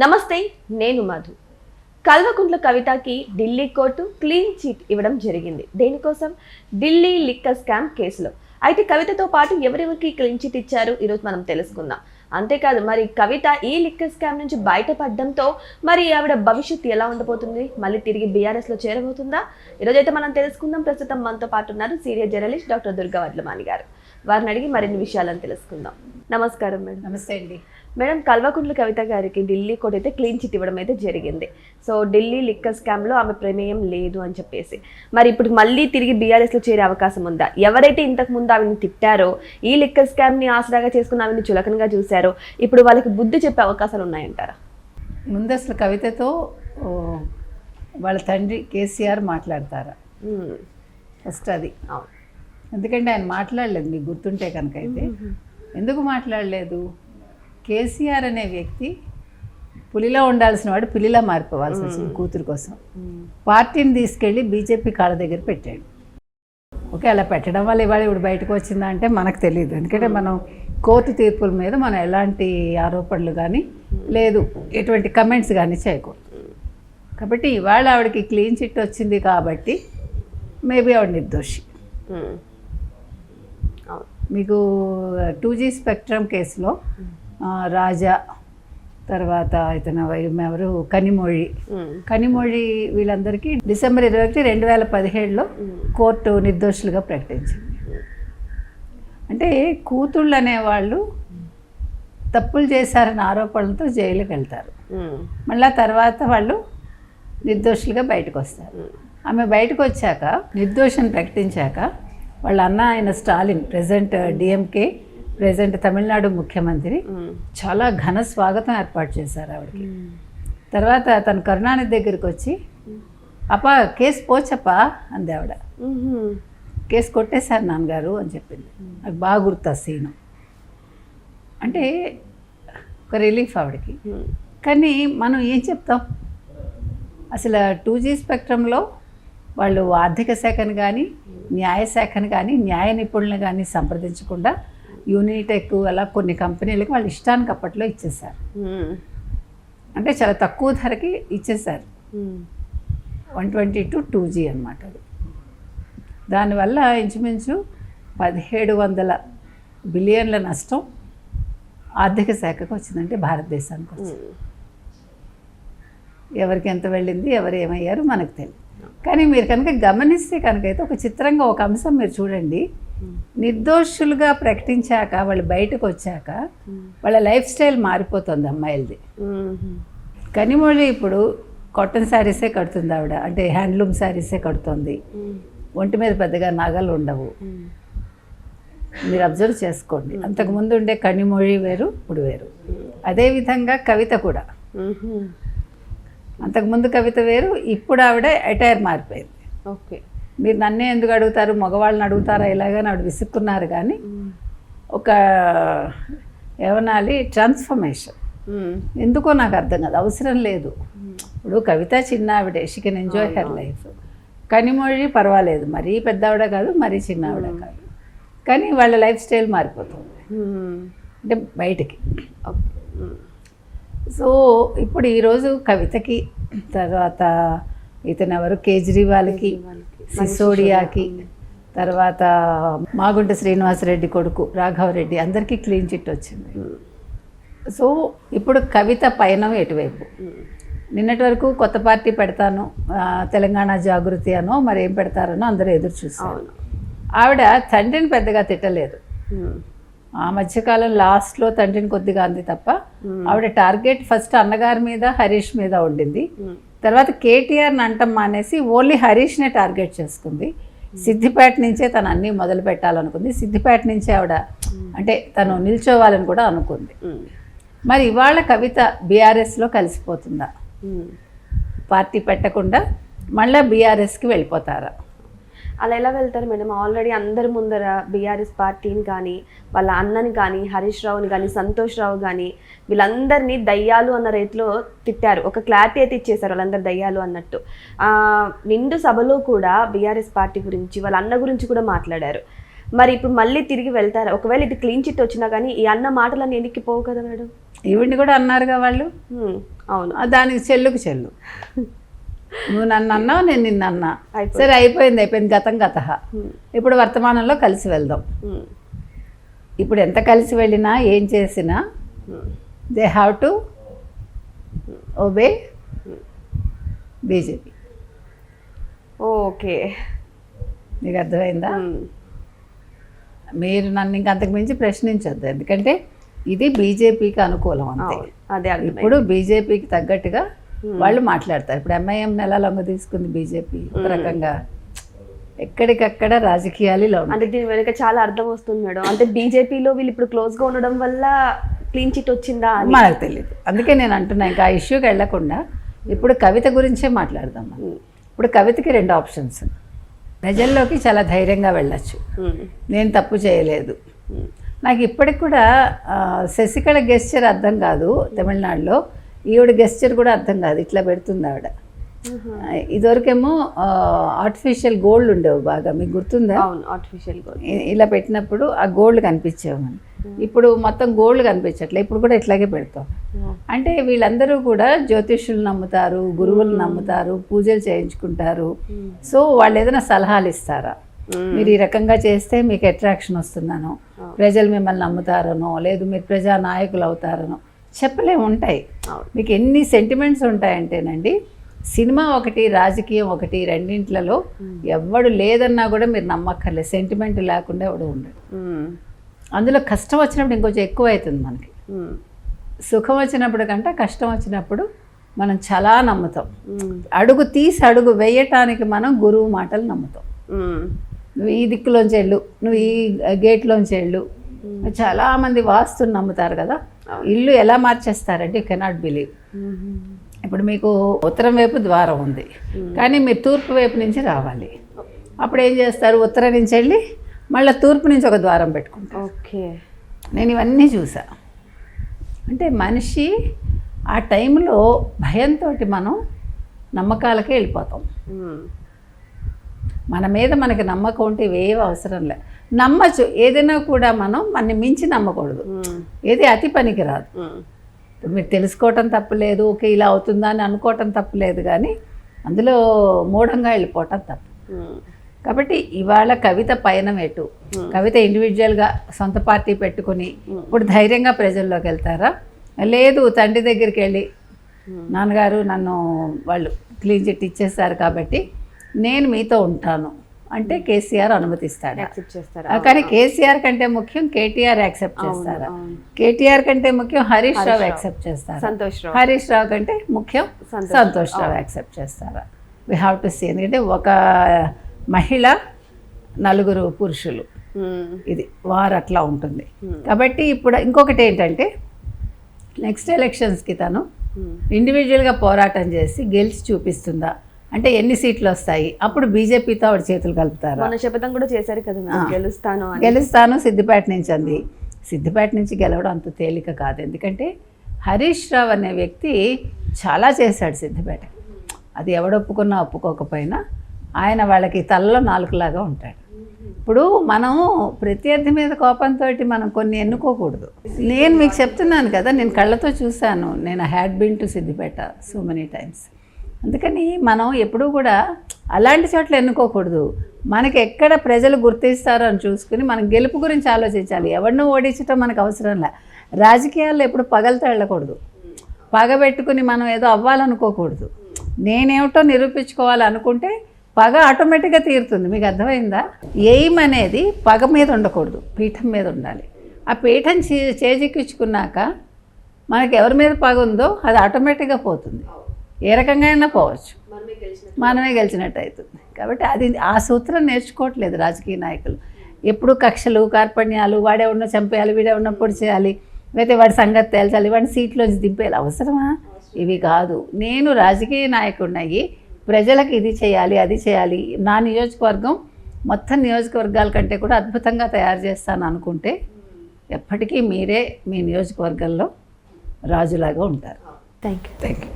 నమస్తే, నేను మధు. కల్వకుంట్ల కవితకి ఢిల్లీ కోర్టు క్లీన్ చిట్ ఇవ్వడం జరిగింది. దేనికోసం? ఢిల్లీ లిక్కర్ స్కామ్ కేసులో. అయితే కవితతో పాటు ఎవరెవరికి క్లీన్ చిట్ ఇచ్చారు ఈరోజు మనం తెలుసుకుందాం. అంతేకాదు, మరి కవిత ఈ లిక్కర్ స్కామ్ నుంచి బయటపడడంతో మరి ఆవిడ భవిష్యత్తు ఎలా ఉండబోతుంది? మళ్ళీ తిరిగి బీఆర్ఎస్ లో చేరబోతుందా? ఈరోజైతే మనం తెలుసుకుందాం. ప్రస్తుతం మనతో పాటు ఉన్నారు senior journalist doctor Durga Vadlamani గారు. వారిని అడిగి మరిన్ని విషయాలను తెలుసుకుందాం. నమస్కారం మేడం. నమస్తే అండి మేడం, కల్వకుంట్ల కవిత గారికి ఢిల్లీ కోర్టు అయితే క్లీన్ చిట్ ఇవ్వడం అయితే జరిగింది. సో ఢిల్లీ లిక్కర్ స్కామ్లో ఆమె ప్రమేయం లేదు అని చెప్పేసి మరి ఇప్పుడు మళ్ళీ తిరిగి బీఆర్ఎస్లో చేరే అవకాశం ఉందా? ఎవరైతే ఇంతకు ముందు ఆవిడని తిట్టారో, ఈ లిక్కర్ స్కామ్ని ఆసరాగా చేసుకుని ఆవిడని చులకనగా చూశారో, ఇప్పుడు వాళ్ళకి బుద్ధి చెప్పే అవకాశాలు ఉన్నాయంటారా? ముందు అసలు కవితతో వాళ్ళ తండ్రి కేసీఆర్ మాట్లాడతారా? ఫస్ట్ అది. ఎందుకంటే ఆయన మాట్లాడలేదు, మీకు గుర్తుంటే కనుక. అయితే ఎందుకు మాట్లాడలేదు? కేసీఆర్ అనే వ్యక్తి పులిలో ఉండాల్సిన వాడు పిల్లిలా మారిపోవాల్సి వచ్చింది కూతురు కోసం. పార్టీని తీసుకెళ్ళి బీజేపీ కాళ్ళ దగ్గర పెట్టాడు. ఓకే, అలా పెట్టడం వల్ల ఇవాళ ఇప్పుడు బయటకు వచ్చిందా అంటే మనకు తెలియదు. ఎందుకంటే మనం కోర్టు తీర్పుల మీద మనం ఎలాంటి ఆరోపణలు కానీ లేదు ఎటువంటి కమెంట్స్ కానీ చేయకూడదు. కాబట్టి ఇవాళ ఆవిడకి క్లీన్ చిట్ వచ్చింది కాబట్టి మేబీ ఆవిడ నిర్దోషి. మీకు 2G స్పెక్ట్రమ్ కేసులో రాజా, తర్వాత ఇతను ఎవరు కనిమొళి వీళ్ళందరికీ డిసెంబర్ 21, 2017లో కోర్టు నిర్దోషులుగా ప్రకటించింది. అంటే కూతుళ్ళు అనేవాళ్ళు తప్పులు చేశారన్న ఆరోపణలతో జైలుకి వెళ్తారు. మళ్ళీ తర్వాత వాళ్ళు నిర్దోషులుగా బయటకు వస్తారు. ఆమె బయటకు వచ్చాక నిర్దోషిని ప్రకటించాక వాళ్ళ అన్న ఆయన Stalin, present DMK present Tamil Nadu ముఖ్యమంత్రి, చాలా ఘన స్వాగతం ఏర్పాటు చేశారు ఆవిడకి. తర్వాత తను కరుణానిధి దగ్గరికి వచ్చి అప్పా కేసు పోచప్పా అంది ఆవిడ. కేసు కొట్టేశారు నాన్నగారు అని చెప్పింది. నాకు బాగా గుర్తు ఆ సీను. అంటే ఒక రిలీఫ్ ఆవిడకి. కానీ మనం ఏం చెప్తాం? అసలు 2G స్పెక్ట్రంలో వాళ్ళు ఆర్థిక శాఖను కానీ న్యాయశాఖను కానీ న్యాయ నిపుణులను కానీ సంప్రదించకుండా యూనిటెక్ అలా కొన్ని కంపెనీలకు వాళ్ళు ఇష్టానికి అప్పట్లో ఇచ్చేశారు. అంటే చాలా తక్కువ ధరకి ఇచ్చేశారు. 120 to 2G అనమాట అది. దానివల్ల ఇంచుమించు 1700 బిలియన్ల నష్టం ఆర్థిక శాఖకు వచ్చిందంటే భారతదేశానికి వచ్చింది. ఎవరికి ఎంత వెళ్ళింది, ఎవరు ఏమయ్యారు మనకు తెలియదు. కానీ మీరు కనుక గమనిస్తే కనుకైతే ఒక చిత్రంగా ఒక అంశం మీరు చూడండి. నిర్దోషులుగా ప్రకటించాక వాళ్ళు బయటకు వచ్చాక వాళ్ళ లైఫ్ స్టైల్ మారిపోతుంది అమ్మాయిలది. కనిమొళి ఇప్పుడు కాటన్ శారీసే కడుతుంది ఆవిడ, అంటే హ్యాండ్లూమ్ శారీసే కడుతుంది. ఒంటి మీద పెద్దగా నగలు ఉండవు. మీరు అబ్జర్వ్ చేసుకోండి. అంతకుముందు ఉండే కనిమొళి వేరు, ఇప్పుడు వేరు. అదేవిధంగా కవిత కూడా. అంతకుముందు కవిత వేరు, ఇప్పుడు ఆవిడ అటైర్ మారిపోయింది. ఓకే, మీరు నన్నే ఎందుకు అడుగుతారు, మగవాళ్ళని అడుగుతారా ఇలాగని ఆవిడ విసుక్కున్నారు. కానీ ఒక ఏమనాలి, ట్రాన్స్ఫర్మేషన్. ఎందుకో నాకు అర్థం కాదు, అవసరం లేదు. ఇప్పుడు కవిత చిన్న ఆవిడే, she can enjoy her life. Kanimozhi పర్వాలేదు, మరీ పెద్ద ఆవిడ కాదు, మరీ చిన్న ఆవిడ కాదు. కానీ వాళ్ళ లైఫ్ స్టైల్ మారిపోతుంది అంటే బయటికి. సో ఇప్పుడు ఈరోజు కవితకి, తర్వాత ఇతను ఎవరు కేజ్రీవాల్కి, సిసోడియాకి, తర్వాత మాగుంట శ్రీనివాసరెడ్డి కొడుకు రాఘవరెడ్డి, అందరికీ క్లీన్ చిట్ వచ్చింది. సో ఇప్పుడు కవిత పయనం ఎటువైపు? నిన్నటి వరకు కొత్త పార్టీ పెడతాను, తెలంగాణ జాగృతి అనో మరి ఏం పెడతారనో అందరూ ఎదురు చూస్తారు. ఆవిడ తండ్రిని పెద్దగా తిట్టలేదు. ఆ మధ్యకాలం లాస్ట్లో తండ్రిని కొద్దిగా అంది తప్ప ఆవిడ టార్గెట్ ఫస్ట్ అన్నగారి మీద, హరీష్ మీద ఉండింది. తర్వాత కేటీఆర్ని అంటం మానేసి ఓన్లీ హరీష్నే టార్గెట్ చేసుకుంది. సిద్దిపేట నుంచే తను అన్నీ మొదలు పెట్టాలనుకుంది. సిద్దిపేట నుంచే ఆవిడ అంటే తను నిల్చోవాలని కూడా అనుకుంది. మరి ఇవాళ కవిత బీఆర్ఎస్లో కలిసిపోతుందా? పార్టీ పెట్టకుండా మళ్ళీ బీఆర్ఎస్కి వెళ్ళిపోతారా? అలా ఎలా వెళ్తారు మేడం? ఆల్రెడీ అందరి ముందర బీఆర్ఎస్ పార్టీని కానీ, వాళ్ళ అన్నని కానీ, హరీష్ రావుని కానీ, సంతోష్ రావు కానీ, వీళ్ళందరినీ దయ్యాలు అన్న రేట్లో తిట్టారు. ఒక క్లారిటీ అయితే ఇచ్చేశారు, వాళ్ళందరూ దయ్యాలు అన్నట్టు. నిండు సభలో కూడా బీఆర్ఎస్ పార్టీ గురించి, వాళ్ళ అన్న గురించి కూడా మాట్లాడారు. మరి ఇప్పుడు మళ్ళీ తిరిగి వెళ్తారా? ఒకవేళ ఇది క్లీన్ చిట్ వచ్చినా కానీ ఈ అన్న మాటలన్నీ ఎన్నికిపోవు కదా మేడం? ఈవిడ్ని కూడా అన్నారుగా వాళ్ళు. అవును. దానికి చెల్లుకు చెల్లు. నువ్వు నన్ను అన్నావు, నేను నిన్ను అన్నా. అయిపోయింది. సరే అయిపోయింది, గతం గత. ఇప్పుడు వర్తమానంలో కలిసి వెళ్దాం. ఇప్పుడు ఎంత కలిసి వెళ్ళినా ఏం చేసినా they have to obey BJP. Okay, నీకు అర్థమైందా? మీరు నన్ను ఇంకంతకు మించి ప్రశ్నించొద్దు, ఎందుకంటే ఇది బీజేపీకి అనుకూలం అంతే. అదే ఇప్పుడు బీజేపీకి తగ్గట్టుగా వాళ్ళు మాట్లాడతారు. ఇప్పుడు ఎంఐఎం నెల లొంగ తీసుకుంది బీజేపీ ఒక రకంగా. ఎక్కడికక్కడ రాజకీయాలు ఇలా అంటే దీని వెనక చాలా అర్థం వస్తుంది మేడం. అంటే బీజేపీలో వీళ్ళు ఇప్పుడు క్లోజ్ గా ఉండడం వల్ల క్లీన్ చిట్ వచ్చిందా అని మనకు తెలియదు. అందుకే నేను అంటున్నా, ఇంకా ఆ ఇష్యూకి వెళ్లకుండా ఇప్పుడు కవిత గురించే మాట్లాడదాం. ఇప్పుడు కవితకి 2 ఆప్షన్స్. ప్రజల్లోకి చాలా ధైర్యంగా వెళ్ళచ్చు, నేను తప్పు చేయలేదు. నాకు ఇప్పటికి కూడా శశికళ గెస్చర్ అర్థం కాదు తమిళనాడులో, ఈవిడ గెస్చర్ కూడా అర్థం కాదు. ఇట్లా పెడుతుంది ఆవిడ. ఇదివరకేమో ఆర్టిఫిషియల్ గోల్డ్ ఉండేవి బాగా, మీకు గుర్తుందా? ఆర్టిఫిషియల్ గోల్డ్ ఇలా పెట్టినప్పుడు ఆ గోల్డ్ కనిపించేవి మనకి. ఇప్పుడు మొత్తం గోల్డ్ కనిపించట్లే, ఇప్పుడు కూడా ఇట్లాగే పెడతాం. అంటే వీళ్ళందరూ కూడా జ్యోతిష్యులు నమ్ముతారు, గురువులు నమ్ముతారు, పూజలు చేయించుకుంటారు. సో వాళ్ళు ఏదైనా సలహాలు ఇస్తారా, మీరు ఈ రకంగా చేస్తే మీకు అట్రాక్షన్ వస్తుందనో, ప్రజలు మిమ్మల్ని నమ్ముతారనో, లేదు మీరు ప్రజా నాయకులు అవుతారనో చెప్పలేము. ఉంటాయి మీకు ఎన్ని సెంటిమెంట్స్ ఉంటాయంటేనండి, సినిమా ఒకటి రాజకీయం ఒకటి, రెండింట్లలో ఎవడు లేదన్నా కూడా మీరు నమ్మక్కర్లేదు. సెంటిమెంట్ లేకుండా ఎవడు ఉండడు. అందులో కష్టం వచ్చినప్పుడు ఇంకొంచెం ఎక్కువ అవుతుంది మనకి. సుఖం వచ్చినప్పుడు కంటే కష్టం వచ్చినప్పుడు మనం చాలా నమ్ముతాం. అడుగు తీసి అడుగు వేయటానికి మనం గురువు మాటలు నమ్ముతాం. నువ్వు ఈ దిక్కులోంచి వెళ్ళు, నువ్వు ఈ గేట్లోంచి వెళ్ళు. చాలామంది వాస్తుని నమ్ముతారు కదా. ఇల్లు ఎలా మార్చేస్తారంటే యూ కెనాట్ బిలీవ్. ఇప్పుడు మీకు ఉత్తరం వైపు ద్వారం ఉంది, కానీ మీరు తూర్పు వైపు నుంచి రావాలి. అప్పుడు ఏం చేస్తారు, ఉత్తరం నుంచి వెళ్ళి మళ్ళీ తూర్పు నుంచి ఒక ద్వారం పెట్టుకుంటారు. ఓకే, నేను ఇవన్నీ చూసా. అంటే మనిషి ఆ టైంలో భయంతో మనం నమ్మకాలకే వెళ్ళిపోతాం. మన మీద మనకి నమ్మకం ఉంటే ఇవేవి అవసరం లే. నమ్మచ్చు ఏదైనా కూడా, మనం మనని మించి నమ్మకూడదు. ఏది అతి పనికి రాదు. ఇప్పుడు మీరు తెలుసుకోవటం తప్పులేదు, ఓకే ఇలా అవుతుందా అని అనుకోవటం తప్పులేదు, కానీ అందులో మూఢంగా వెళ్ళిపోవటం తప్పు. కాబట్టి ఇవాళ కవిత పయనం ఎటు, కవిత ఇండివిజువల్గా సొంత పార్టీ పెట్టుకుని ఇప్పుడు ధైర్యంగా ప్రజల్లోకి వెళ్తారా, లేదు తండ్రి దగ్గరికి వెళ్ళి నాన్నగారు నన్ను వాళ్ళు క్లీన్ చిట్ ఇచ్చేస్తారు కాబట్టి నేను మీతో ఉంటాను అంటే కేసీఆర్ అనుమతిస్తాడు. కానీ కేసీఆర్ కంటే ముఖ్యం కేటీఆర్ యాక్సెప్ట్ చేస్తారా, కేటీఆర్ కంటే ముఖ్యం హరీష్ రావు యాక్సెప్ట్ చేస్తారా, హరీష్ రావు కంటే ముఖ్యం సంతోష్ రావు యాక్సెప్ట్ చేస్తారా? We have to see. ఎందుకంటే ఒక మహిళ 4 పురుషులు, ఇది వారు అట్లా ఉంటుంది. కాబట్టి ఇప్పుడు ఇంకొకటి ఏంటంటే, నెక్స్ట్ ఎలక్షన్స్కి తను ఇండివిజువల్గా పోరాటం చేసి గెలిచి చూపిస్తుందా, అంటే ఎన్ని సీట్లు వస్తాయి, అప్పుడు బీజేపీతో ఆవిడ చేతులు కలుపుతారు. శపథం కూడా చేశారు కదా, గెలుస్తాను సిద్దిపేట నుంచి అంది. సిద్దిపేట నుంచి గెలవడం అంత తేలిక కాదు. ఎందుకంటే హరీష్ రావు అనే వ్యక్తి చాలా చేశాడు సిద్దిపేట. అది ఎవడొప్పుకున్నా ఒప్పుకోకపోయినా ఆయన వాళ్ళకి తలలో 4లాగా ఉంటాడు. ఇప్పుడు మనం ప్రత్యర్థి మీద కోపంతో మనం కొన్ని ఎన్నుకోకూడదు. నేను మీకు చెప్తున్నాను కదా, నేను కళ్ళతో చూశాను. నేను had been to Siddipet so many times. అందుకని మనం ఎప్పుడూ కూడా అలాంటి చోట్ల ఎన్నుకోకూడదు. మనకి ఎక్కడ ప్రజలు గుర్తిస్తారో అని చూసుకుని మనం గెలుపు గురించి ఆలోచించాలి. ఎవరినో ఓడించడం మనకు అవసరం లే. రాజకీయాల్లో ఎప్పుడు పగలతో వెళ్ళకూడదు. పగబెట్టుకుని మనం ఏదో అవ్వాలనుకోకూడదు. నేనేమిటో నిరూపించుకోవాలనుకుంటే పగ ఆటోమేటిక్గా తీరుతుంది. మీకు అర్థమైందా? ఎయిమ్ అనేది పగ మీద ఉండకూడదు, పీఠం మీద ఉండాలి. ఆ పీఠం చేజిక్కించుకున్నాక మనకి ఎవరి మీద పగ ఉందో అది ఆటోమేటిక్గా పోతుంది. ఏ రకంగా అయినా పోవచ్చు, మనమే గెలిచినట్టు అవుతుంది. కాబట్టి అది ఆ సూత్రం నేర్చుకోవట్లేదు రాజకీయ నాయకులు. ఎప్పుడు కక్షలు కార్పణ్యాలు, వాడేమన్నా చంపేయాలి, వీడేమన్నా పొడి చేయాలి, లేకపోతే వాడి సంగతి తేల్చాలి, వాడిని సీట్లోంచి దింపేయాలి. అవసరమా? ఇవి కాదు. నేను రాజకీయ నాయకుడిని అయ్యి ప్రజలకు ఇది చేయాలి అది చేయాలి, నా నియోజకవర్గం మొత్తం నియోజకవర్గాల కంటే కూడా అద్భుతంగా తయారు చేస్తాను అనుకుంటే ఎప్పటికీ మీరే మీ నియోజకవర్గంలో రాజులాగా ఉంటారు. Thank you.